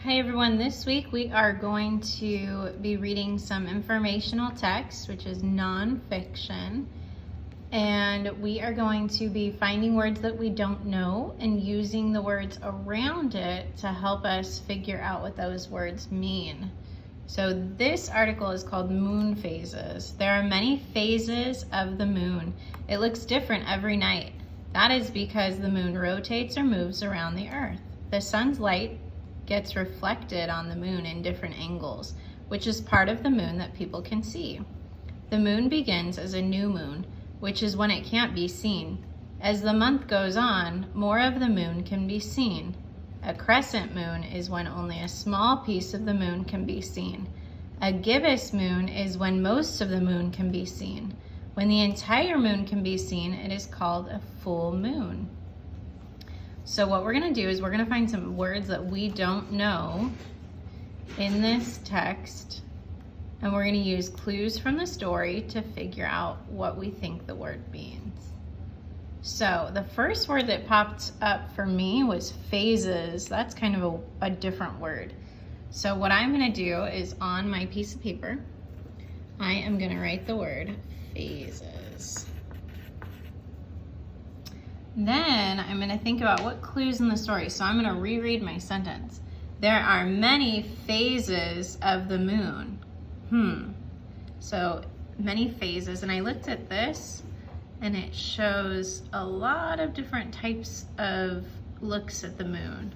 Hi everyone, this week we are going to be reading some informational text, which is nonfiction, and we are going to be finding words that we don't know and using the words around it to help us figure out what those words mean. So this article is called Moon Phases. There are many phases of the moon. It looks different every night. That is because the moon rotates or moves around the earth. The sun's light gets reflected on the moon in different angles, which is part of the moon that people can see. The moon begins as a new moon, which is when it can't be seen. As the month goes on, more of the moon can be seen. A crescent moon is when only a small piece of the moon can be seen. A gibbous moon is when most of the moon can be seen. When the entire moon can be seen, it is called a full moon. So what we're going to do is we're going to find some words that we don't know in this text, and we're going to use clues from the story to figure out what we think the word means. So the first word that popped up for me was phases. That's kind of a different word. So what I'm going to do is on my piece of paper, I am going to write the word phases. Then I'm going to think about what clues in the story. So I'm going to reread my sentence. There are many phases of the moon. So many phases. And I looked at this and it shows a lot of different types of looks at the moon.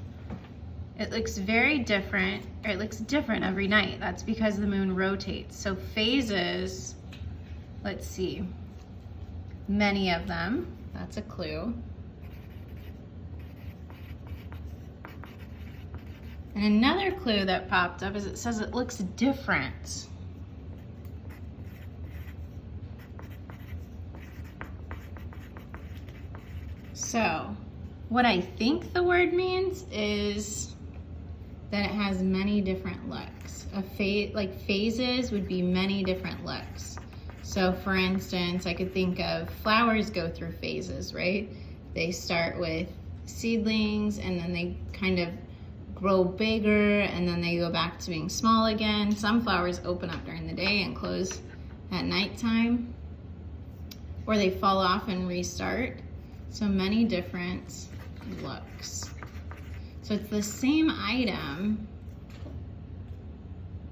It looks very different, or it looks different every night. That's because the moon rotates. So phases, let's see, many of them. That's a clue. And another clue that popped up is it says it looks different. So what I think the word means is that it has many different looks. Like phases would be many different looks. So for instance, I could think of flowers go through phases, right? They start with seedlings and then they kind of grow bigger and then they go back to being small again. Some flowers open up during the day and close at nighttime, or they fall off and restart. So many different looks. So it's the same item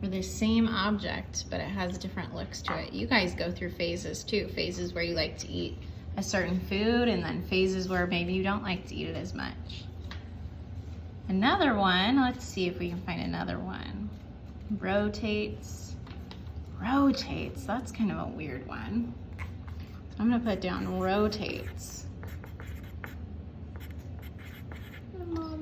or the same object, but it has different looks to it. You guys go through phases too. Phases where you like to eat a certain food, and then phases where maybe you don't like to eat it as much. Another one, let's see if we can find another one. Rotates. Rotates, that's kind of a weird one. So I'm gonna put down rotates.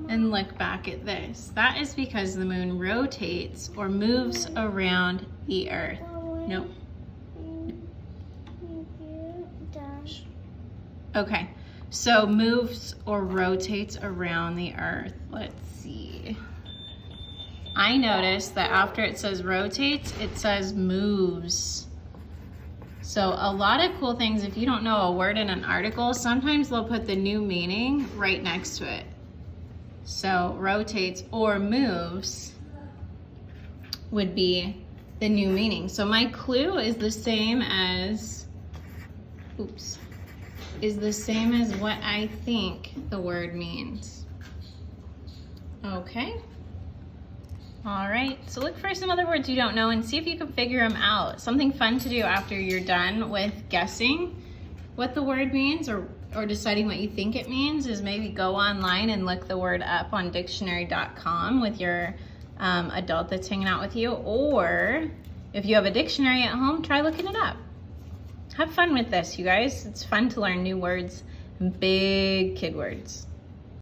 And look back at this. That is because the moon rotates or moves around the earth. Nope. Okay, so moves or rotates around the earth. Let's see. I noticed that after it says rotates, it says moves. So a lot of cool things, if you don't know a word in an article, sometimes they'll put the new meaning right next to it. So rotates or moves would be the new meaning. So my clue is the same as, is the same as what I think the word means. Okay. All right, so look for some other words you don't know and see if you can figure them out. Something fun to do after you're done with guessing what the word means or deciding what you think it means is maybe go online and look the word up on dictionary.com with your adult that's hanging out with you, or if you have a dictionary at home, try looking it up. Have fun with this, you guys. It's fun to learn new words and big kid words.